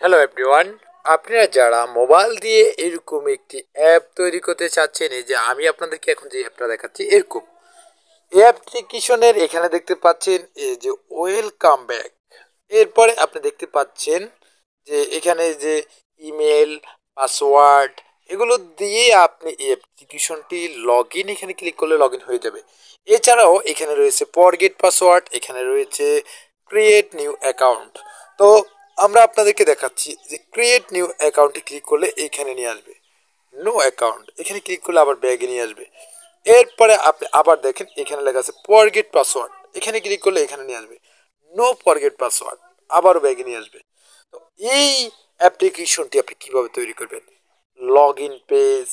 Hello everyone, আপনারা যারা mobile দিয়ে এরকম একটি অ্যাপ তৈরি করতে চাচ্ছেন, এই যে আমি আপনাদেরকে এখন যে অ্যাপটা দেখাচ্ছি এরকম এই অ্যাপ্লিকেশনের এখানে দেখতে পাচ্ছেন এই যে ওয়েলকাম ব্যাক। এরপরে আপনি দেখতে পাচ্ছেন যে এখানে যে ইমেল, পাসওয়ার্ড এগুলো দিয়ে আপনি এই অ্যাপ্লিকেশনটি লগ ইন, এখানে ক্লিক করলে লগ ইন হয়ে যাবে। এছাড়াও এখানে রয়েছে ফরগেট পাসওয়ার্ড, এখানে রয়েছে ক্রিয়েট নিউ অ্যাকাউন্ট। তো আমরা আপনাদেরকে দেখাচ্ছি যে ক্রিয়েট নিউ অ্যাকাউন্টে ক্লিক করলে এখানে নিয়ে আসবে নো অ্যাকাউন্ট, এখানে ক্লিক করলে আবার ব্যাগে নিয়ে আসবে। এরপরে আপনি আবার দেখেন এখানে লেখা আছে ফরগেট পাসওয়ার্ড, এখানে ক্লিক করলে এখানে নিয়ে আসবে নো ফরগেট পাসওয়ার্ড, আবারও ব্যাগে নিয়ে আসবে। তো এই অ্যাপ্লিকেশনটি আপনি কিভাবে তৈরি করবেন, লগ ইন পেজ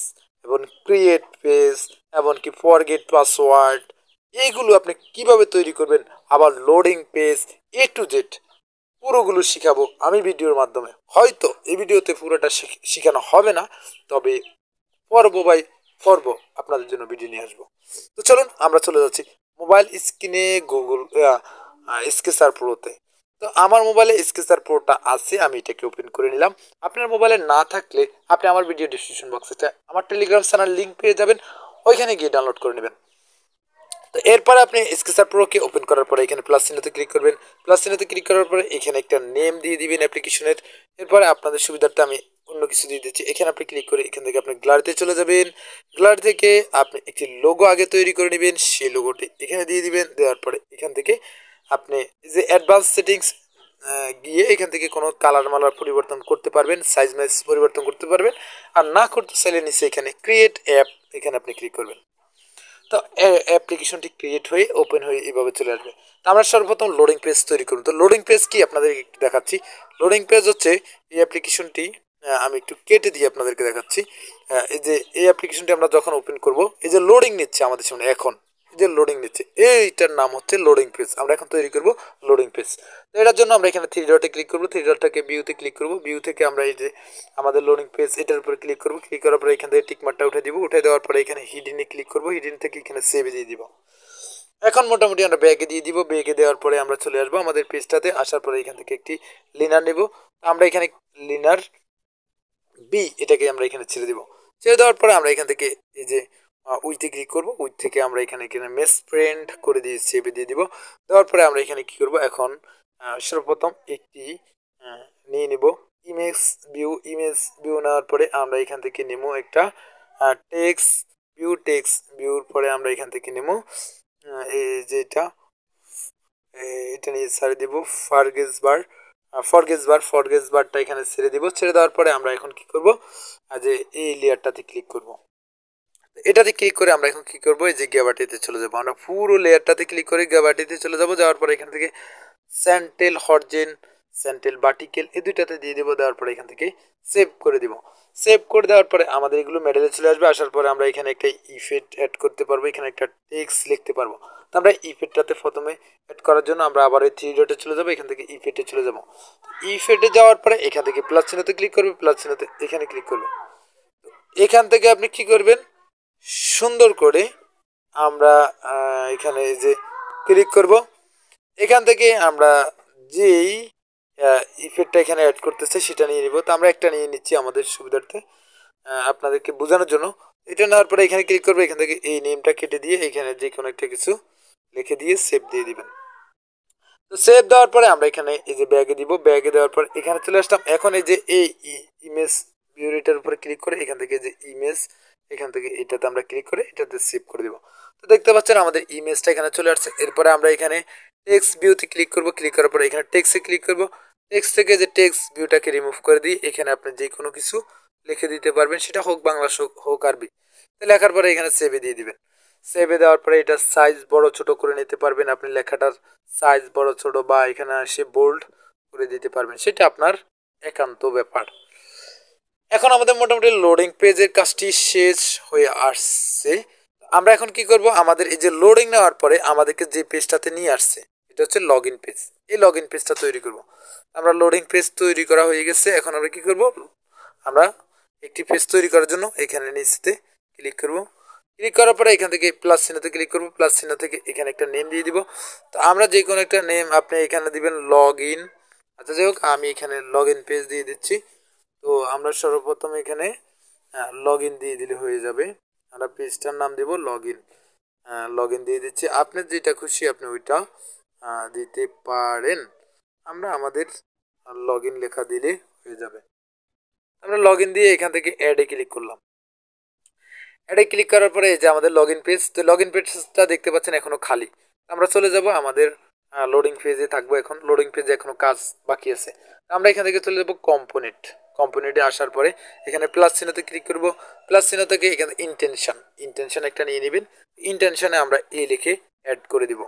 এবং ক্রিয়েট পেজ এমনকি ফরগেট পাসওয়ার্ড, এইগুলো আপনি কিভাবে তৈরি করবেন, আবার loading page, A to Z পুরোগুলো শিখাবো আমি ভিডিওর মাধ্যমে। হয়তো এই ভিডিওতে পুরোটা শেখানো হবে না, তবে পর্ব বাই পর্ব আপনাদের জন্য ভিডিও নিয়ে আসবো। তো চলুন আমরা চলে যাচ্ছি মোবাইল স্ক্রিনে গুগল স্কেচার প্রোতে। তো আমার মোবাইলে স্কেচার প্রোটা আছে, আমি এটাকে ওপেন করে নিলাম। আপনার মোবাইলে না থাকলে আপনি আমার ভিডিও ডিসক্রিপশন বক্সে আমার টেলিগ্রাম চ্যানেল লিঙ্ক পেয়ে যাবেন, ওইখানে গিয়ে ডাউনলোড করে নেবেন। তো এরপর আপনি স্কেচার প্রোকে ওপেন করার পরে এখানে প্লাস চিহ্নতে ক্লিক করবেন। প্লাস চিহ্নতে ক্লিক করার পরে এখানে একটা নেম দিয়ে দিবেন অ্যাপ্লিকেশনের। এরপরে আপনাদের সুবিধার্থে আমি অন্য কিছু দিয়ে দিচ্ছি। এখানে আপনি ক্লিক করে এখান থেকে আপনি গ্যালারিতে চলে যাবেন। গ্যালারি থেকে আপনি একটি লোগো আগে তৈরি করে নেবেন, সেই লোগোটি এখানে দিয়ে দিবেন। দেওয়ার পরে এখান থেকে আপনি যে অ্যাডভান্স সেটিংস গিয়ে এখান থেকে কোনো কালার মালার পরিবর্তন করতে পারবেন, সাইজ মাইজ পরিবর্তন করতে পারবেন। আর না করতে চাইলে নিচে এখানে ক্রিয়েট অ্যাপ, এখানে আপনি ক্লিক করবেন। তো অ্যাপ্লিকেশনটি ক্রিয়েট হয়ে ওপেন হয়ে এভাবে চলে আসবে। তো আমরা সর্বপ্রথম লোডিং পেজ তৈরি করব। তো লোডিং পেজ কি আপনাদের একটু দেখাচ্ছি। লোডিং পেজ হচ্ছে এই অ্যাপ্লিকেশনটি, আমি একটু কেটে দিয়ে আপনাদেরকে দেখাচ্ছি। এই যে এই অ্যাপ্লিকেশনটি আমরা যখন ওপেন করব, এই যে লোডিং নিচ্ছে আমাদের সামনে এখন, এই যে লোডিং নিচ্ছে, এইটার নাম হচ্ছে লোডিং পেজ। আমরা এখন তৈরি করব লোডিং পেজ। তো এটার জন্য আমরা এখানে থ্রি ডটে ক্লিক করব, থ্রি ডটটাকে ভিউতে ক্লিক করব, ভিউ থেকে আমরা এই যে আমাদের লোডিং পেজ এটার উপরে ক্লিক করব। ক্লিক করার পরে এখান থেকে টিকমার্কটা উঠে দিব, উঠে দেওয়ার পরে এখানে হিডিনে ক্লিক করব, হিডিন থেকে এখানে সেভে দিয়ে দিব। এখন মোটামুটি আমরা ব্যাগে দিয়ে দিব। ব্যাগে দেওয়ার পরে আমরা চলে আসবো আমাদের পেজটাতে। আসার পরে এখান থেকে একটি লিনার নেব। আমরা এখানে লিনার বি এটাকে আমরা এখানে ছেড়ে দিব। ছেড়ে দেওয়ার পরে আমরা এখান থেকে এই যে উইথে ক্লিক করব, উইথ থেকে আমরা এখানে এখানে মেস ফ্রেন্ড করে দিয়ে সেভে দিয়ে দিব। দেওয়ার পরে আমরা এখানে কি করব, এখন সর্বপ্রথম একটি নিয়ে নিব ইমেজ ভিউ। ইমেজ ভিউ নেওয়ার পরে আমরা এখান থেকে নেব একটা টেক্সট ভিউ। টেক্সট ভিউর পরে আমরা এখান থেকে নেব এই যেটা, এটা নিয়ে ছেড়ে দিব ফারগেস বার। ফরগেস বারটা এখানে ছেড়ে দিব। ছেড়ে দেওয়ার পরে আমরা এখন কি করব, যে এই লেয়ারটাতে ক্লিক করব। এটাতে ক্লিক করে আমরা এখন কি করব, এই যে গ্যাবার্টিতে চলে যাব। আমরা পুরো লেয়ারটাতে ক্লিক করে গ্যাবার্টিতে চলে যাব। যাওয়ার পরে এখান থেকে স্যান্টেল হরজেন, স্যান্টেল ভার্টিক্যাল এই দুইটাতে দিয়ে দেবো। দেওয়ার পরে এখান থেকে সেভ করে দিব। সেভ করে দেওয়ার পরে আমাদের এগুলো মেডেলে চলে আসবে। আসার পরে আমরা এখানে একটা ইফেক্ট অ্যাড করতে পারবো, এখানে একটা টেক্সট লিখতে পারবো। তো আমরা ইফেক্টটাতে প্রথমে অ্যাড করার জন্য আমরা আবার এই থ্রি ডটে চলে যাবো, এখান থেকে ইফেক্টে চলে যাবো। ইফেক্টে যাওয়ার পরে এখান থেকে প্লাস চিহ্নতে ক্লিক করবে, প্লাস চিহ্নতে এখানে ক্লিক করবে। এখান থেকে আপনি কি করবেন, সুন্দর করে আমরা এখানে যে ক্লিক করব। এখান থেকে আমরা যেই ইফেক্টটা এখানে অ্যাড করতেছে সেটা নিয়ে নিব। তো আমরা একটা নিয়ে নিচ্ছি আমাদের সুবিধার্থে, আপনাদেরকে বোঝানোর জন্য। এটা নেওয়ার পরে এখানে ক্লিক করবে, এখান থেকে এই নেমটা কেটে দিয়ে এখানে যে কোনো একটা কিছু লিখে দিয়ে সেভ দিয়ে দিবেন। তো সেভ দেওয়ার পরে আমরা এখানে এই যে ব্যাগে দিব। ব্যাগে দেওয়ার পর এখানে চলে আসলাম। এখন এই যে এই ইমেজ ভিউরিটার উপরে ক্লিক করে এখান থেকে যে ইমেজ, এখান থেকে এটাতে আমরা ক্লিক করে এটাতে সেভ করে দিব। তো দেখতে পাচ্ছেন আমাদের ইমেজটা এখানে চলে আসছে। এরপরে আমরা এখানে টেক্সট ভিউতে ক্লিক করব। ক্লিক করার পরে এখানে টেক্সটে ক্লিক করব। টেক্সট থেকে যে টেক্সট ভিউটাকে রিমুভ করে দিই, এখানে আপনি যে কোনো কিছু লিখে দিতে পারবেন, সেটা হোক বাংলা হোক আরবি। তো লেখার পরে এখানে সেভে দিয়ে দিবেন। সেভে দেওয়ার পরে এটা সাইজ বড় ছোট করে নিতে পারবেন আপনি, লেখাটার সাইজ বড় ছোট বা এখানে এসে বোল্ড করে দিতে পারবেন, সেটা আপনার একান্ত ব্যাপার। এখন আমাদের মোটামুটি লোডিং পেজের কাজটি শেষ হয়ে আসছে। আমরা এখন কি করব, আমাদের এই যে লোডিং নেওয়ার পরে আমাদেরকে যে পেজটাতে নিয়ে আসছে এটা হচ্ছে লগ ইন পেজ। এই লগ ইন পেজটা তৈরি করব। আমরা লোডিং পেজ তৈরি করা হয়ে গেছে। এখন আমরা কি করব, আমরা একটি পেজ তৈরি করার জন্য এখানে নিচেতে ক্লিক করব। ক্লিক করার পরে এখান থেকে প্লাস চিহ্নতে ক্লিক করব। প্লাস চিহ্ন থেকে এখানে একটা নেম দিয়ে দিব। তো আমরা যে কোনো একটা নেম আপনি এখানে দিবেন লগ ইন আচ্ছা যাই হোক, আমি এখানে লগ ইন পেজ দিয়ে দিচ্ছি। তো আমরা সর্বপ্রথম এখানে লগ ইন দিয়ে দিলে হয়ে যাবে। আমরা পেজটার নাম দেব লগ ইন। লগ ইন দিয়ে দিচ্ছি, আপনার যেটা খুশি আপনি ওইটা দিতে পারেন। আমরা আমাদের লগ ইন লেখা দিলে হয়ে যাবে। আমরা লগ ইন দিয়ে এখান থেকে অ্যাডে ক্লিক করলাম। অ্যাডে ক্লিক করার পরে এই যে আমাদের লগ ইন পেজ, তো লগ ইন পেজটা দেখতে পাচ্ছেন এখনো খালি। আমরা চলে যাব আমাদের লোডিং পেজে থাকবো। এখন লোডিং পেজে এখনো কাজ বাকি আছে। আমরা এখান থেকে চলে যাব কম্পোনেন্ট। কম্পোনেন্টে আসার পরে এখানে প্লাস চিহ্নতে ক্লিক করব। প্লাস চিহ্ন থেকে এখানে ইন্টেনশন একটা নিয়ে নেবেন। ইন্টেনশনে আমরা এ লিখে অ্যাড করে দিব।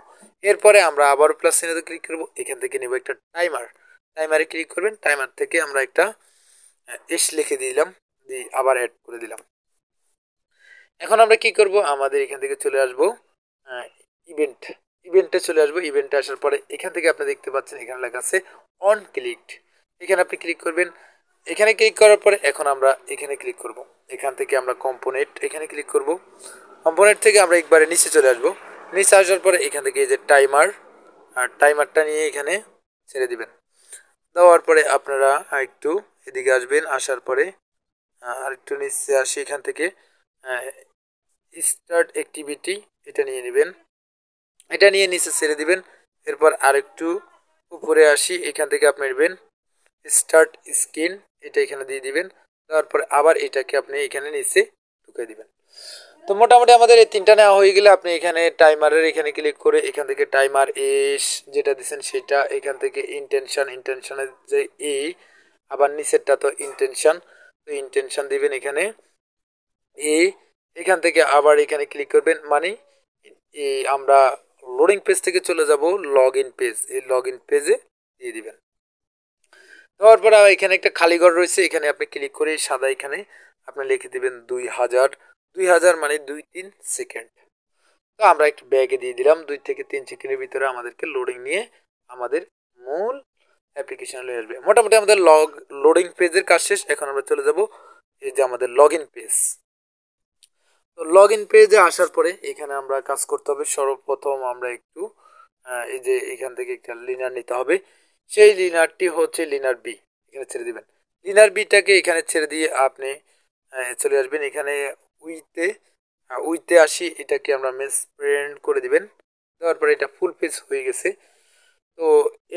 এরপরে আমরা আবার প্লাস চিহ্নতে ক্লিক করব। এখান থেকে নেব একটা টাইমার। টাইমারে ক্লিক করবেন। টাইমার থেকে আমরা একটা এস লিখে দিলাম, দিয়ে আবার অ্যাড করে দিলাম। এখন আমরা কি করব, আমাদের এখান থেকে চলে আসব ইভেন্ট। ইভেন্টে চলে আসবো। ইভেন্টে আসার পরে এখান থেকে আপনি দেখতে পাচ্ছেন এখানে লেখা আছে অন ক্লিকড। এখানে আপনি ক্লিক করবেন। এখানে ক্লিক করার পরে এখন আমরা এখানে ক্লিক করব। এখান থেকে আমরা কম্পোনেন্ট এখানে ক্লিক করব। কম্পোনেন্ট থেকে আমরা একবারে নিচে চলে আসব। নিচে আসার পরে এখান থেকে এই যে টাইমার, আর টাইমারটা নিয়ে এখানে ছেড়ে দিবেন। দেওয়ার পরে আপনারা একটু এদিকে আসবেন। আসার পরে আর একটু নিচে আসি। এখান থেকে স্টার্ট অ্যাক্টিভিটি এটা নিয়ে নেবেন। এটা নিয়ে নিচে ছেড়ে দিবেন। এরপর আরেকটু উপরে আসি। এখান থেকে আপনি নেবেন স্টার্ট স্ক্রিন, এটা এখানে দিয়ে দিবেন। তারপরে আবার এটাকে আপনি এখানে নিচে ঢুকিয়ে দিবেন। তো মোটামুটি আমাদের এই তিনটা নেওয়া হয়ে গেলে আপনি এখানে টাইমারের এখানে ক্লিক করে এখান থেকে টাইমার এস যেটা দিচ্ছেন সেটা, এখান থেকে ইন্টেনশনের যে ই, আবার নিচেরটা তো ইন্টেনশন, তো ইন্টেনশন দিবেন এখানে এ। এখান থেকে আবার এখানে ক্লিক করবেন, মানে আমরা লোডিং পেজ থেকে চলে যাব লগ ইন পেজ। এই লগ ইন পেজে দিয়ে দিবেন। দেওয়ার পরে এখানে একটা খালি ঘর রয়েছে, এখানে আপনি ক্লিক করে সাদা এখানে আপনি লিখে দিবেন 2000 মানে 2-3 সেকেন্ড। তো আমরা একটু ব্যাগে দিয়ে দিলাম। 2 থেকে 3 সেকেন্ডের ভিতরে আমাদেরকে লোডিং নিয়ে আমাদের মূল অ্যাপ্লিকেশন নিয়ে আসবে। মোটামুটি আমাদের লোডিং পেজের কাজ শেষ। এখন আমরা চলে যাব এই যে আমাদের লগ ইন পেজ। তো লগ ইন পেজে আসার পরে এখানে আমরা কাজ করতে হবে। সর্বপ্রথম আমরা একটু এই যে এখান থেকে একটা লিনার নিতে হবে। সেই লিনারটি হচ্ছে লিনার বি, এখানে ছেড়ে দিবেন। লিনার বিটাকে এখানে ছেড়ে দিয়ে আপনি চলে আসবেন এখানে উইতে আসি। এটাকে আমরা মেস প্রিন্ট করে দিবেন। দেওয়ার পরে এটা ফুল পেজ হয়ে গেছে। তো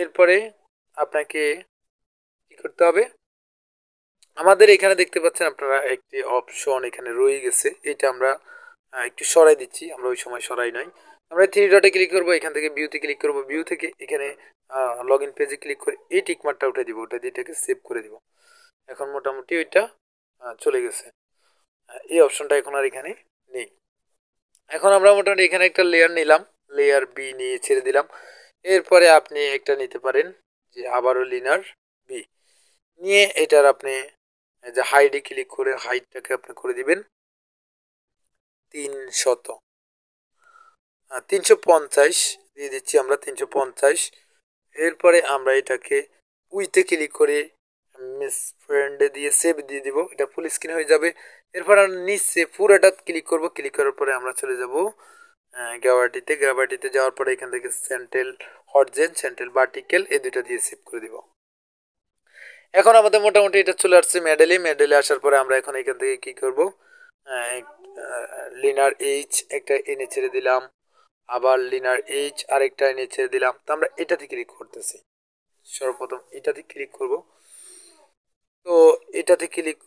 এরপরে আপনাকে কি করতে হবে, আমাদের এখানে দেখতে পাচ্ছেন আপনারা একটি অপশন এখানে রয়ে গেছে। এটা আমরা একটু সরাই দিচ্ছি, আমরা ওই সময় সরাই নাই। আমরা থ্রি ডটে ক্লিক করবো, এখান থেকে ভিউতে ক্লিক করবো। ভিউ থেকে এখানে লগ ইন পেজে ক্লিক করে এই টিকমার্কটা উঠে দিব, ওটা দিয়ে এটাকে সেভ করে দিব। এখন মোটামুটি ওইটা চলে গেছে। এই অপশনটা এখন আর এখানে নেই। এখন আমরা মোটামুটি এখানে একটা লেয়ার নিলাম, লেয়ার বি নিয়ে ছেড়ে দিলাম। এরপরে আপনি একটা নিতে পারেন যে আবারও লিনার বি নিয়ে এটার আপনি যে হাইডে ক্লিক করে হাইটটাকে আপনি করে দিবেন 350 দিয়ে দিচ্ছি আমরা 350। এরপরে আমরা এটাকে উইতে ক্লিক করে মিস ফ্রেন্ডে দিয়ে সেভ দিয়ে দিব, এটা ফুল স্ক্রিন হয়ে যাবে। এরপর আমরা নিচে পুরোটা ক্লিক করব। ক্লিক করার পরে আমরা চলে যাব গ্র্যাভিটিতে। গ্র্যাভিটিতে যাওয়ার পরে এখান থেকে সেন্ট্রাল হরিজন, সেন্ট্রাল ভার্টিক্যাল এই দুটো দিয়ে সেভ করে দিব। এখন আমাদের মোটামুটি এটা চলে আসছে মেডেলে আসার পরে আমরা এখন এখান থেকে কি করব, লিনার এইচ একটা এনে ছেড়ে দিলাম, আবার লিনার এইচ আরেকটা এনে ছেড়ে দিলাম। তো আমরা এটাতে ক্লিক করতেছি। সর্বপ্রথম এটাতে ক্লিক করব। তো এটাতে ক্লিক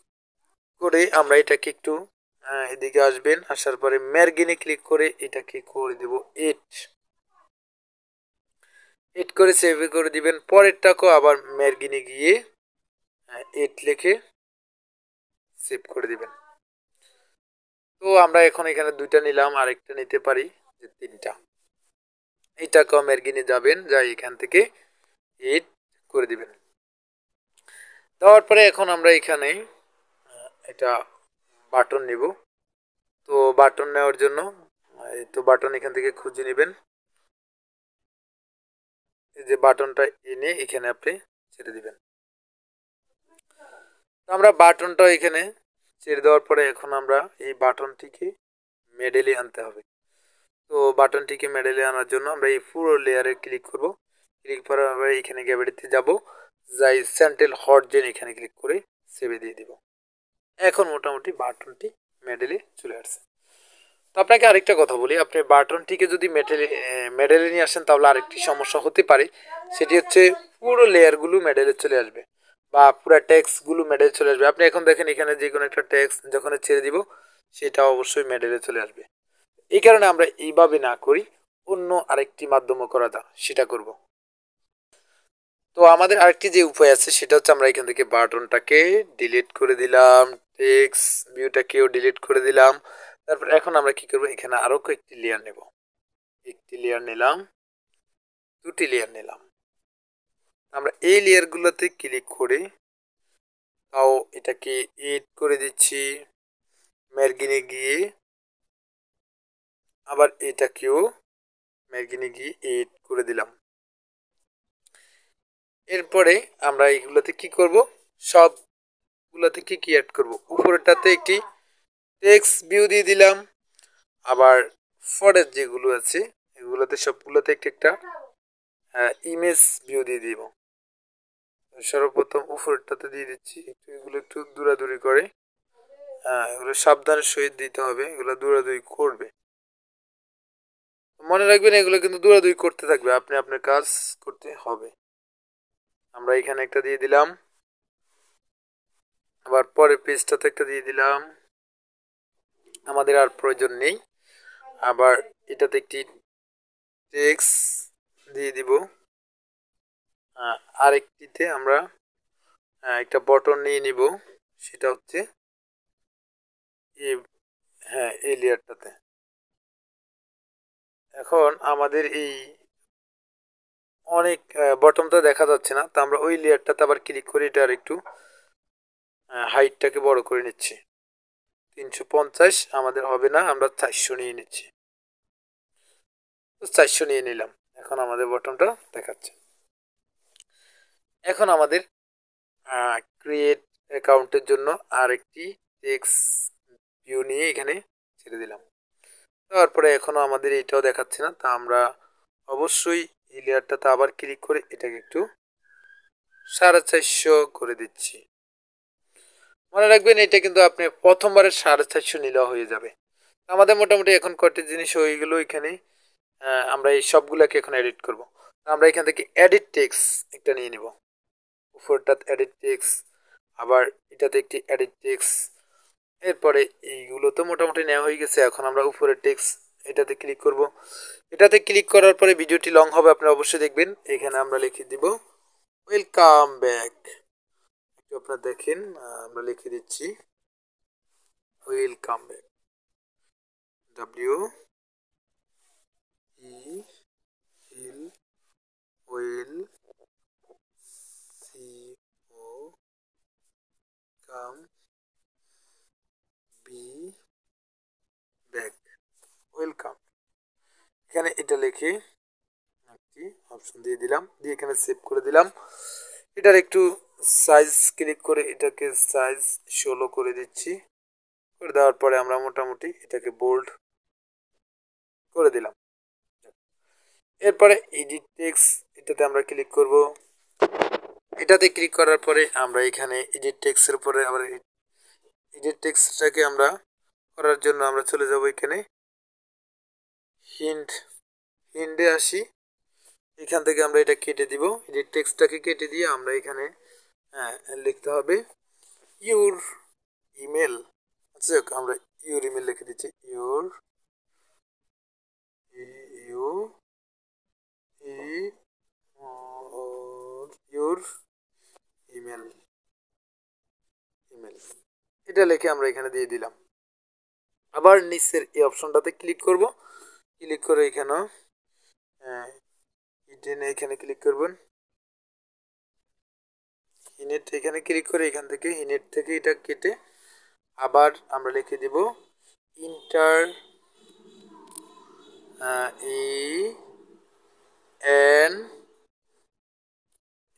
করে আমরা এটাকে একটু এদিকে আসবেন। আসার পরে ম্যারগিনে ক্লিক করে এটাকে করে দেব 8 করে সেভ করে দিবেন। পরেরটাকেও আবার ম্যারগিনে গিয়ে 8 লিখে সেভ করে দিবেন। তো আমরা এখন এখানে দুইটা নিলাম, আরেকটা নিতে পারি যে 3টা। এইটা ম্যারগিনে যাবেন, যাই এখান থেকে 8 করে দিবেন। দেওয়ার পরে এখন আমরা এখানে এটা বাটন নিব। তো বাটন নেওয়ার জন্য এই তো বাটন এখান থেকে খুঁজে নেবেন। এই যে বাটনটা এনে এখানে আপনি ছেড়ে দিবেন। তো আমরা বাটনটা এখানে ছেড়ে দেওয়ার পরে এখন আমরা এই বাটনটিকে মেডেলে আনতে হবে। তো বাটনটিকে মেডেলে আনার জন্য আমরা এই পুরো লেয়ারে ক্লিক করব। ক্লিক করার আমরা এখানে গ্র্যাভিটিতে যাব। যাই সেন্ট্রাল হট জেন এখানে ক্লিক করে সেভে দিয়ে দিব। এখন মোটামুটি বাটনটি মেডেলে চলে আসছে। তো আপনাকে আরেকটা কথা বলি, আপনি বাটনটিকে যদি মেডেলে নিয়ে আসেন তাহলে আরেকটি সমস্যা হতে পারে, সেটি হচ্ছে পুরো লেয়ারগুলো মেডেলে চলে আসবে বা পুরো টেক্সটগুলো মেডেলে চলে আসবে। আপনি এখন দেখেন এখানে যে কোনো একটা টেক্সট যখন ছেড়ে দিব সেটা অবশ্যই মেডেলে চলে আসবে। এই কারণে আমরা এইভাবে না করি, অন্য আরেকটি মাধ্যমে করা যায় সেটা করব। তো আমাদের আরেকটি যে উপায় আছে সেটা হচ্ছে আমরা এখান থেকে বাটনটাকে ডিলিট করে দিলাম, টেক্সট ভিউটাকেও ডিলিট করে দিলাম। তারপর এখন আমরা কি করব, এখানে আরো কয়েকটি লেয়ার নেব। একটি লেয়ার নিলাম, দুটি লেয়ার নিলাম। আমরা এই লেয়ারগুলোতে ক্লিক করে তাও এটাকে এড করে দিচ্ছি, মার্জিনে গিয়ে আবার এটাকেও মার্জিনে গিয়ে এড করে দিলাম। এরপরে আমরা এইগুলোতে কি করব, সবগুলোতে কি অ্যাড করব, উপরেরটাতে একটি টেক্সট ভিউ দিয়ে দিলাম, আবার ফরের যেগুলো আছে এগুলোতে সবগুলোতে একটা ইমেজ ভিউ দিয়ে দিব। সর্বপ্রথম উপরেরটাতে দিয়ে দিচ্ছি, এগুলো একটু দূরাদূরি করে, এগুলো সাবধানের সহিত দিতে হবে, এগুলো দূরাদূরি করবে, মনে রাখবেন এগুলো কিন্তু দূরাদূরি করতে থাকবে, আপনি আপনার কাজ করতে হবে। আমরা এখানে একটা দিয়ে দিলাম, আবার পরের পেজটাতে একটা দিয়ে দিলাম, আমাদের আর প্রয়োজন নেই। আবার এটাতে একটি টেক্সট দিয়ে দিব, আরেকটিতে আমরা একটা বটন নিয়ে নিব, সেটা হচ্ছে এই লেয়ারটাতে। এখন আমাদের এই অনেক বটনটা দেখা যাচ্ছে না, তো আমরা ওই লেয়ারটাতে আবার ক্লিক করে এটা আর একটু হাইটটাকে বড় করে নিচ্ছি। 350 আমাদের হবে না, আমরা 400 নিয়ে নিচ্ছি। 400 নিয়ে নিলাম, এখন আমাদের বটনটা দেখাচ্ছে। এখন আমাদের ক্রিয়েট অ্যাকাউন্টের জন্য আরেকটি টেক্সট ভিউ নিয়ে এখানে ছেড়ে দিলাম। তারপরে এখনো আমাদের এটাও দেখাচ্ছে না, তা আমরা অবশ্যই এই লেয়ারটাতে আবার ক্লিক করে এটাকে একটু 450 করে দিচ্ছি। মনে রাখবেন এটা কিন্তু আপনি প্রথমবারে 450 নিলেও হয়ে যাবে। আমাদের মোটামুটি এখন কয়টি জিনিস হয়ে গেল এখানে, আমরা এই সবগুলোকে এখন এডিট করব। আমরা এখান থেকে এডিট টেক্সট একটা নিয়ে নিব, উপরটাতে এডিট টেক্সট, আবার এটাতে একটি এডিট টেক্সট। এরপরে এইগুলো তো মোটামুটি নেওয়া হয়ে গেছে, এখন আমরা উপরের টেক্সট এটাতে ক্লিক করব। এটাতে ক্লিক করার পরে ভিডিওটি লং হবে, আপনারা অবশ্যই দেখবেন। এখানে আমরা লিখে দিব ওয়েলকাম ব্যাক, একটু আপনারা দেখেন, আমরা লিখে দিচ্ছি welcome back, W E L well C O come B back, welcome. এখানে এটা লিখে একটি অপশন দিয়ে দিলাম, দিয়ে এখানে সেভ করে দিলাম। এটার একটু সাইজ ক্লিক করে এটাকে সাইজ 16 করে দিচ্ছি। করে দেওয়ার পরে আমরা মোটামুটি এটাকে বোল্ড করে দিলাম। এরপরে এডিট টেক্সট এটাতে আমরা ক্লিক করব। এটাতে ক্লিক করার পরে আমরা এখানে এডিট টেক্সটের উপরে আবার এডিট টেক্সটটাকে আমরা করার জন্য আমরা চলে যাব এখানে হিন্টে আসি। এখান থেকে আমরা এটা কেটে দিব, এডিট টেক্সটটাকে কেটে দিয়ে আমরা এখানে লিখতে হবে ইউর ইমেল। আচ্ছা, আমরা ইউর ইমেল লিখে দিচ্ছি, your U E your email, এটা লিখে আমরা এখানে দিয়ে দিলাম। আবার নিচের এই অপশনটাতে ক্লিক করব, ক্লিক করে এখানে এখানে ক্লিক করবেন, ইনেট এখানে ক্লিক করে এখান থেকে ইনেট থেকে এটা কেটে আবার আমরা লিখে দিব ইন্টার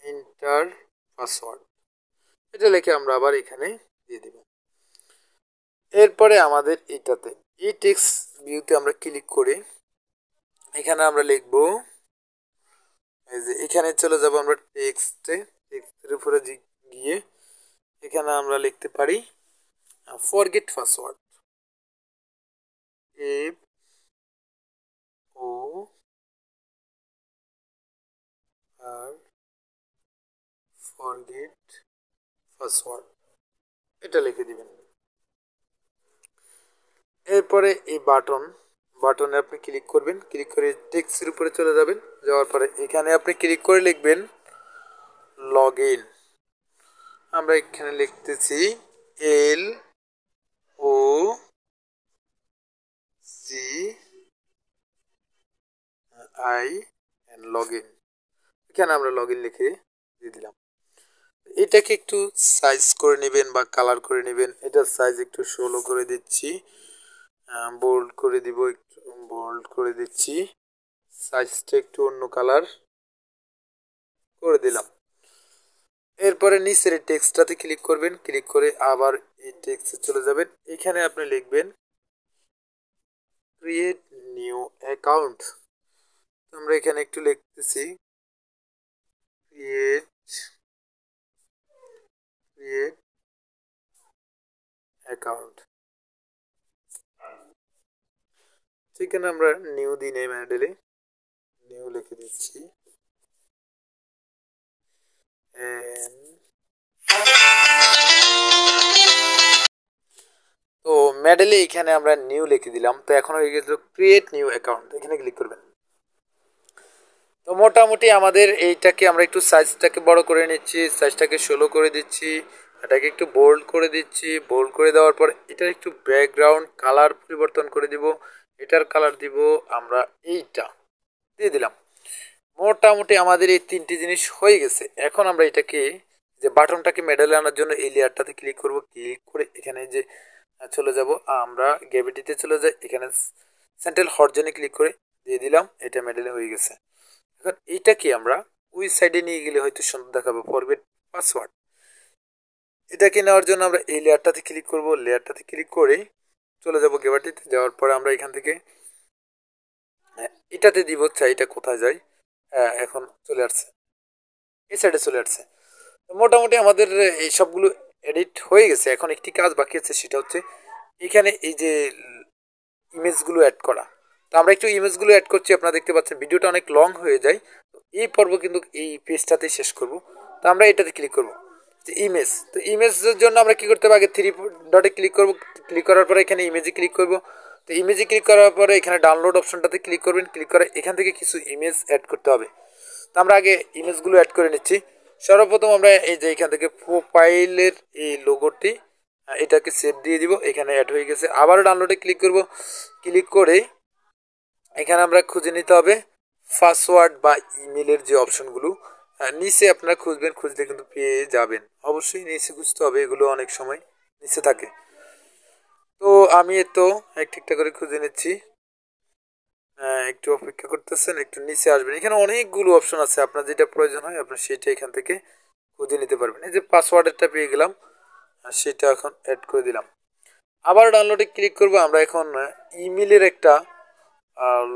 ইন্টার পাসওয়ার্ড, এটা লিখে আমরা আবার এখানে দিয়ে দিব। এরপরে আমাদের এটাতে এই টেক্সট ভিউতে আমরা ক্লিক করে এখানে আমরা লিখব, এই যে এখানে চলে যাব আমরা টেক্সটে, টেক্সটের উপরে গিয়ে এখানে আমরা লিখতে পারি ফরগেট পাসওয়ার্ড, এফ ও আর ফরগেট পাসওয়ার্ড, এটা লিখে দিবেন। এরপরে এই বাটনে আপনি ক্লিক করবেন, ক্লিক করে টেক্সটের উপরে চলে যাবেন, যাওয়ার পরে এখানে আপনি ক্লিক করে লিখবেন লগ ইন। আমরা এখানে লিখতেছি L O C I N, log in. এখানে আমরা লগ ইন লিখে দিয়ে দিলাম। এটাকে একটু সাইজ করে নেবেন বা কালার করে নেবেন। এটার সাইজ একটু 16 করে দিচ্ছি, বোল্ড করে দিব, একটু বোল্ড করে দিচ্ছি, সাইজটা একটু অন্য কালার করে দিলাম। এরপরে নিচের টেক্সটটাতে ক্লিক করবেন, ক্লিক করে আবার এই টেক্সটে চলে যাবেন। এখানে আপনি লিখবেন ক্রিয়েট নিউ অ্যাকাউন্ট। আমরা এখানে একটু লিখতেছি ক্রিয়েট অ্যাকাউন্ট। সেখানে আমরা নিউ দিই নেই, ম্যাডেলে নিউ লিখে দিচ্ছি। তো মেডেলে এখানে আমরা নিউ লিখে দিলাম। তো এখন হয়ে গেল ক্রিয়েট নিউ অ্যাকাউন্ট, এখানে ক্লিক করবেন। তো মোটামুটি আমাদের এইটাকে আমরা একটু সাইজটাকে বড় করে নিচ্ছি, সাইজটাকে 16 করে দিচ্ছি, এটাকে একটু বোল্ড করে দিচ্ছি। বোল্ড করে দেওয়ার পর এটার একটু ব্যাকগ্রাউন্ড কালার পরিবর্তন করে দিব, এটার কালার দিব আমরা এইটা দিয়ে দিলাম। মোটামুটি আমাদের এই তিনটি জিনিস হয়ে গেছে। এখন আমরা এটাকে যে বাটনটাকে মেডেলে আনার জন্য এই লেয়ারটাতে ক্লিক করব, ক্লিক করে এখানে যে চলে যাব, আমরা গ্র্যাভিটিতে চলে যাই, এখানে সেন্ট্রাল হরিজনে ক্লিক করে দিয়ে দিলাম, এটা মেডেলে হয়ে গেছে। এখন এইটাকে আমরা ওই সাইডে নিয়ে গেলে হয়তো সুন্দর দেখাবো, ফরগেট পাসওয়ার্ড। এটাকে নেওয়ার জন্য আমরা এই লেয়ারটাতে ক্লিক করব, লেয়ারটাতে ক্লিক করে চলে যাব গ্র্যাভিটিতে, যাওয়ার পরে আমরা এখান থেকে এটাতে দিব, চাই এটা কোথায় যায়, এখন চলে আসছে, এই সাইডে চলে আসছে। মোটামুটি আমাদের এই সবগুলো এডিট হয়ে গেছে। এখন একটি কাজ বাকি আছে, সেটা হচ্ছে এখানে এই যে ইমেজগুলো অ্যাড করা। তো আমরা একটু ইমেজগুলো অ্যাড করছি, আপনারা দেখতে পাচ্ছেন ভিডিওটা অনেক লং হয়ে যায়। তো এই পর্ব কিন্তু এই পেজটাতেই শেষ করব। তো আমরা এটাতে ক্লিক করব যে ইমেজ। তো ইমেজের জন্য আমরা কি করতে হবে, আগে 3 ডটে ক্লিক করব, ক্লিক করার পরে এখানে ইমেজে ক্লিক করব। তো ইমেজে ক্লিক করার পরে এখানে ডাউনলোড অপশনটাতে ক্লিক করবেন, ক্লিক করে এখান থেকে কিছু ইমেজ অ্যাড করতে হবে। তো আমরা আগে ইমেজগুলো অ্যাড করে নিচ্ছি। সর্বপ্রথম আমরা এই যে এখান থেকে প্রোফাইলের এই লোগোটি এটাকে সেভ দিয়ে দিব, এখানে অ্যাড হয়ে গেছে। আবারও ডাউনলোডে ক্লিক করব, ক্লিক করে এখানে আমরা খুঁজে নিতে হবে পাসওয়ার্ড বা ইমেলের যে অপশনগুলো নিচে আপনারা খুঁজবেন, খুঁজলে কিন্তু পেয়ে যাবেন। অবশ্যই নিচে খুঁজতে হবে, এগুলো অনেক সময় নিচে থাকে। তো আমি তো একটা করে খুঁজে নিচ্ছি, একটু অপেক্ষা করতেছেন, একটু নিচে আসবেন। এখানে অনেকগুলো অপশন আছে, আপনার যেটা প্রয়োজন হয় আপনার সেটা এখান থেকে খুঁজে নিতে পারবেন। এই যে পাসওয়ার্ডেরটা পেয়ে গেলাম, সেটা এখন অ্যাড করে দিলাম। আবার ডাউনলোডে ক্লিক করব। আমরা এখন ইমেলের একটা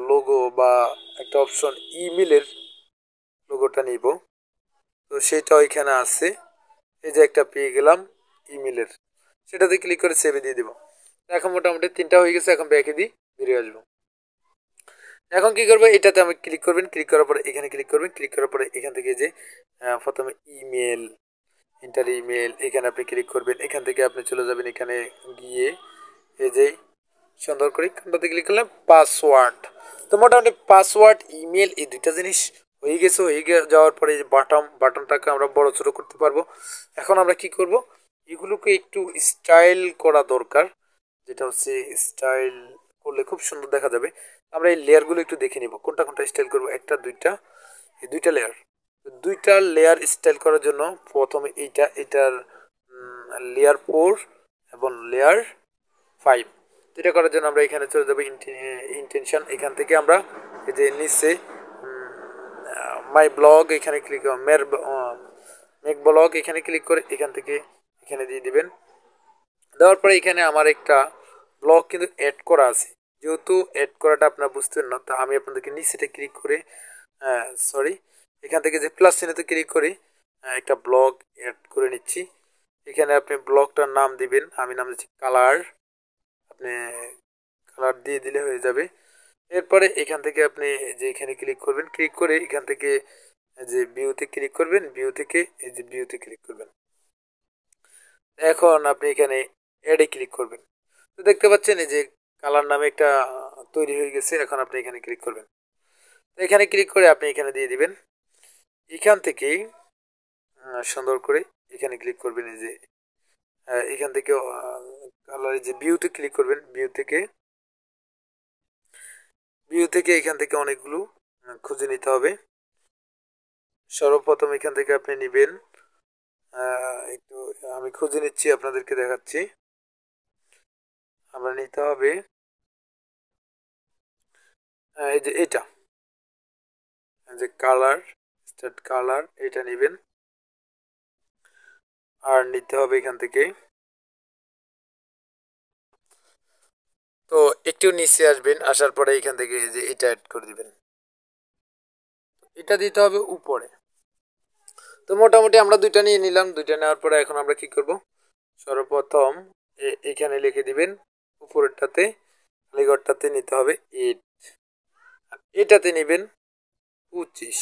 লোগো বা একটা অপশন, ইমেলের লোগোটা নিব। তো সেটাও এখানে আছে, এই যে একটা পেয়ে গেলাম ইমেলের, সেটাতে ক্লিক করে সেভে দিয়ে দিব। এখন মোটামুটি 3টা হয়ে গেছে, এখন ব্যাকে দিই, বেরিয়ে আসবো। এখন কি করবো, এটাতে আমি ক্লিক করবেন, ক্লিক করার পরে এখানে ক্লিক করবেন, ক্লিক করার পরে এখান থেকে যে প্রথমে ইমেল, ইন্টার ইমেল, এখানে আপনি ক্লিক করবেন। এখান থেকে আপনি চলে যাবেন, এখানে গিয়ে এই যে সুন্দর করে কোনটাতে ক্লিক করলেন পাসওয়ার্ড। তো মোটামুটি পাসওয়ার্ড ইমেল এই দুইটা জিনিস হয়ে গেছে। যাওয়ার পরে এই বাটনটাকে আমরা বড় ছোট করতে পারবো। এখন আমরা কি করব, এগুলোকে একটু স্টাইল করা দরকার, যেটা হচ্ছে স্টাইল করলে খুব সুন্দর দেখা যাবে। আমরা এই লেয়ারগুলো একটু দেখে নিব, কোনটা কোনটা স্টাইল করবো, একটা দুইটা, এই দুইটা লেয়ার স্টাইল করার জন্য প্রথমে এটার লেয়ার 4 এবং লেয়ার 5। এটা করার জন্য আমরা এখানে চলে যাবো ইন্টেনশন, এখান থেকে আমরা এই যে নিচে মাই ব্লগ এখানে ক্লিক মেক ব্লগ এখানে ক্লিক করে এখান থেকে এখানে দিয়ে দিবেন। দেওয়ার পরে এখানে আমার একটা ব্লগ কিন্তু অ্যাড করা আছে, যেহেতু অ্যাড করাটা আপনারা বুঝতেন না, তো আমি আপনাদেরকে নিচেটা ক্লিক করে এখান থেকে যে প্লাস চিহ্নতে ক্লিক করি, একটা ব্লগ অ্যাড করে নিচ্ছি। এখানে আপনি ব্লগটার নাম দিবেন, আমি নাম দিচ্ছি কালার। আপনি কালার দিয়ে দিলে হয়ে যাবে। এরপরে এখান থেকে আপনি যে এখানে ক্লিক করবেন, ক্লিক করে এখান থেকে যে ভিউতে ক্লিক করবেন, ভিউ থেকে এই যে ভিউতে ক্লিক করবেন। এখন আপনি এখানে অ্যাডে ক্লিক করবেন। তো দেখতে পাচ্ছেন এই যে কালার নামে একটা তৈরি হয়ে গেছে। এখন আপনি এখানে ক্লিক করবেন। তো এখানে ক্লিক করে আপনি এখানে দিয়ে দিবেন। এখান থেকেই সুন্দর করে এখানে ক্লিক করবেন। এই যে এখান থেকে কালার যে ভিউতে ক্লিক করবেন, ভিউ থেকে এখান থেকে অনেকগুলো খুঁজে নিতে হবে। সর্বপ্রথম এখান থেকে আপনি নেবেন, একটু আমি খুঁজে নিচ্ছি, আপনাদেরকে দেখাচ্ছি। আমরা নিতে হবে এই যে এটা, যে কালার স্টার্ট কালার, এটা নেবেন। আর নিতে হবে এখান থেকে, তো একটু নিচে আসবেন, আসার পরে এখান থেকে যে এটা অ্যাড করে দিবেন। এটা দিতে হবে উপরে। তো মোটামুটি আমরা দুইটা নিয়ে নিলাম। দুইটা নেওয়ার পরে এখন আমরা কি করব, সর্বপ্রথম এখানে লিখে দিবেন উপরেরটাতে, খালিঘরটাতে নিতে হবে 8, এটাতে নেবেন 25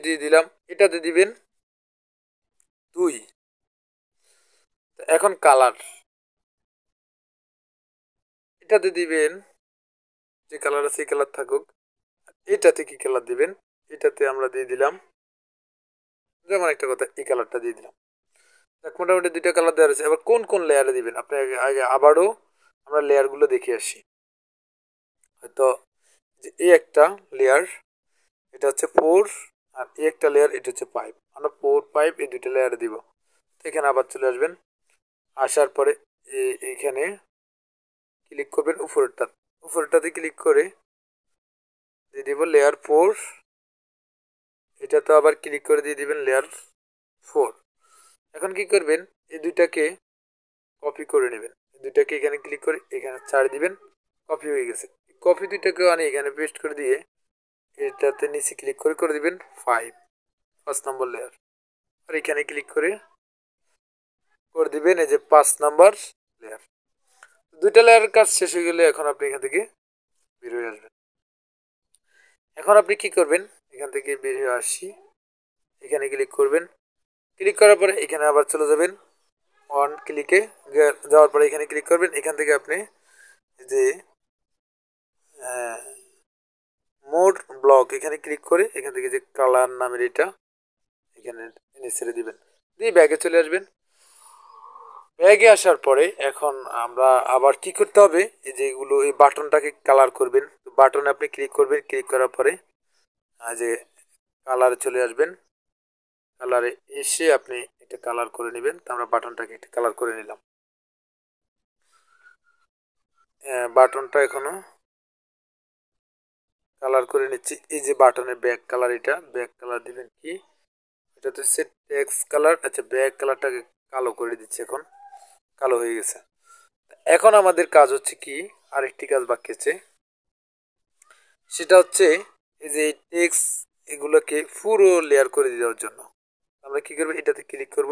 দিয়ে দিলাম। এটাতে দিবেন 2। এখন কালার, এটাতে দিবেন যে কালার আছে এই কালার থাকুক। এটাতে কি কালার দিবেন, এটাতে আমরা দিয়ে দিলাম, যেমন একটা কথা, এই কালারটা দিয়ে দিলাম। মোটামুটি দুইটা কালার দেওয়া রয়েছে। এবার কোন কোন লেয়ারে দিবেন আপনি আগে আবারও আমরা লেয়ারগুলো দেখে আসি। হয়তো যে এই একটা লেয়ার, এটা হচ্ছে 4, আর এই একটা লেয়ার, এটা হচ্ছে 5। আমরা 4, 5 এই দুইটা লেয়ারে দিব। তো এখানে আবার চলে আসবেন, আসার পরে এইখানে ক্লিক করবেন উপরেরটাতে ক্লিক করে দিয়ে দিব লেয়ার 4। এটা তো আবার ক্লিক করে দিয়ে দিবেন লেয়ার 4। এখন কি করবেন, এই দুইটাকে কপি করে নেবেন। দুইটাকে এখানে ক্লিক করে এখানে ছাড় দিবেন, কপি হয়ে গেছে। কপি দুইটাকে আনি এখানে পেস্ট করে দিয়ে এটাতে নিচে ক্লিক করে করে দিবেন 5 নম্বর লেয়ার। আর এখানে ক্লিক করে দিবেন এই যে 5 নাম্বার লেয়ার। দুইটা লেয়ারের কাজ শেষ হয়ে গেলে এখন আপনি এখান থেকে বের হয়ে আসবেন। এখন আপনি কি করবেন, এখান থেকে বের হয়ে আসি, এখানে ক্লিক করবেন। ক্লিক করার পরে এখানে আবার চলে যাবেন, অন ক্লিকে যাওয়ার পরে এখানে ক্লিক করবেন। এখান থেকে আপনি যে মোড ব্লক, এখানে ক্লিক করে এখান থেকে যে কালার নামের এটা এখানে ছেড়ে দিবেন, দিয়ে ব্যাগে চলে আসবেন। ব্যাগে আসার পরে এখন আমরা আবার কি করতে হবে, এই যে এগুলো এই বাটনটাকে কালার করবেন। বাটনে আপনি ক্লিক করবেন, ক্লিক করার পরে যে কালারে চলে আসবেন। কালারে এসে আপনি এটা কালার করে নেবেন। তো আমরা বাটনটাকে একটা কালার করে নিলাম। বাটনটা এখনো কালার করে নিচ্ছি। এই যে বাটনের ব্যাক কালার, এটা ব্যাক কালার দিবেন কি, এটা তো হচ্ছে টেক্সট কালার। আচ্ছা, ব্যাক কালারটাকে কালো করে দিচ্ছি, এখন কালো হয়ে গেছে। এখন আমাদের কাজ হচ্ছে কি, আরেকটি কাজ বাকি আছে, সেটা হচ্ছে এই যে টেক্সট এগুলোকে পুরো লেয়ার করে দেওয়ার জন্য আমরা কি করব, এটাতে ক্লিক করব।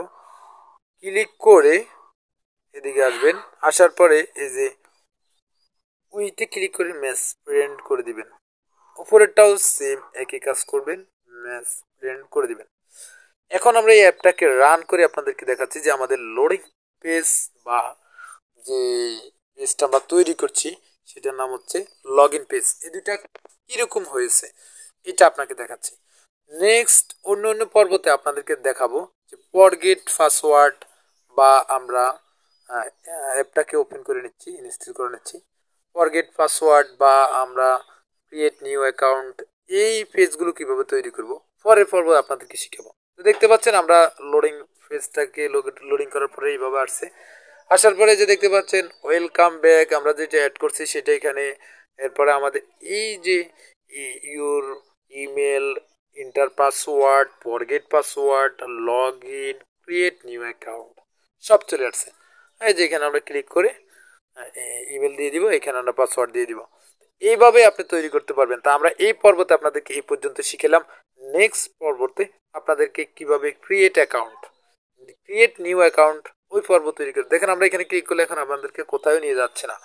ক্লিক করে এদিকে আসবেন, আসার পরে এই যে উইতে ক্লিক করে ম্যাচ প্রিন্ট করে দিবেন। উপরেরটাও সেম একই কাজ করবেন, ম্যাচ প্রিন্ট করে দিবেন। এখন আমরা এই অ্যাপটাকে রান করে আপনাদেরকে দেখাচ্ছি যে আমাদের লোডিং পেজ বা যে পেজটা আমরা তৈরি করছি সেটার নাম হচ্ছে লগ ইন পেজ। এই দুইটা কীরকম হয়েছে এটা আপনাকে দেখাচ্ছি। নেক্সট অন্য পর্বতে আপনাদেরকে দেখাবো যে ফরগেট পাসওয়ার্ড, বা আমরা অ্যাপটাকে ওপেন করে নিচ্ছি, ইনস্টল করে নিচ্ছি। ফরগেট পাসওয়ার্ড বা আমরা ক্রিয়েট নিউ অ্যাকাউন্ট, এই পেজগুলো কিভাবে তৈরি করব পরের পর্ব আপনাদেরকে শিখাবো। তো দেখতে পাচ্ছেন আমরা লোডিং পেজটাকে লোডিং করার পরে এইভাবে আসছে। আসার পরে যে দেখতে পাচ্ছেন ওয়েলকাম ব্যাক, আমরা যেটা অ্যাড করছি সেটা এখানে। এরপরে আমাদের এই যে your email, inter password, forget password, log in, create new account সব চলে আসছে। এই যে এখানে আমরা ক্লিক করে ইমেল দিয়ে দিব, এখানে আমরা পাসওয়ার্ড দিয়ে দিব। এইভাবে আপনি তৈরি করতে পারবেন। তা আমরা এই পর্বতে আপনাদেরকে এই পর্যন্ত শিখেলাম। নেক্সট পর্বতে আপনাদেরকে কিভাবে ক্রিয়েট নিউ অ্যাকাউন্ট ওই পর্ব তৈরি করে দেখেন আমরা এখানে ক্লিক করলে এখন আমাদেরকে কোথাও নিয়ে যাচ্ছে না।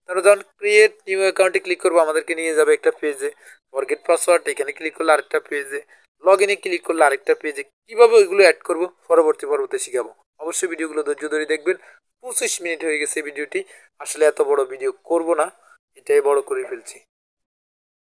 তারপর যখন ক্রিয়েট নিউ অ্যাকাউন্টে ক্লিক করবো আমাদেরকে নিয়ে যাবে একটা পেজে, ফরগেট পাসওয়ার্ড এখানে ক্লিক করলে আরেকটা পেজে, লগ ইনে ক্লিক করলে আরেকটা পেজে। কীভাবে ওইগুলো অ্যাড করবো পরবর্তী পর্বতে শিখাবো। অবশ্যই ভিডিওগুলো ধৈর্য ধরে দেখবেন। 25 মিনিট হয়ে গেছে ভিডিওটি, আসলে এত বড় ভিডিও করব না, এটাই বড় করে ফেলছি।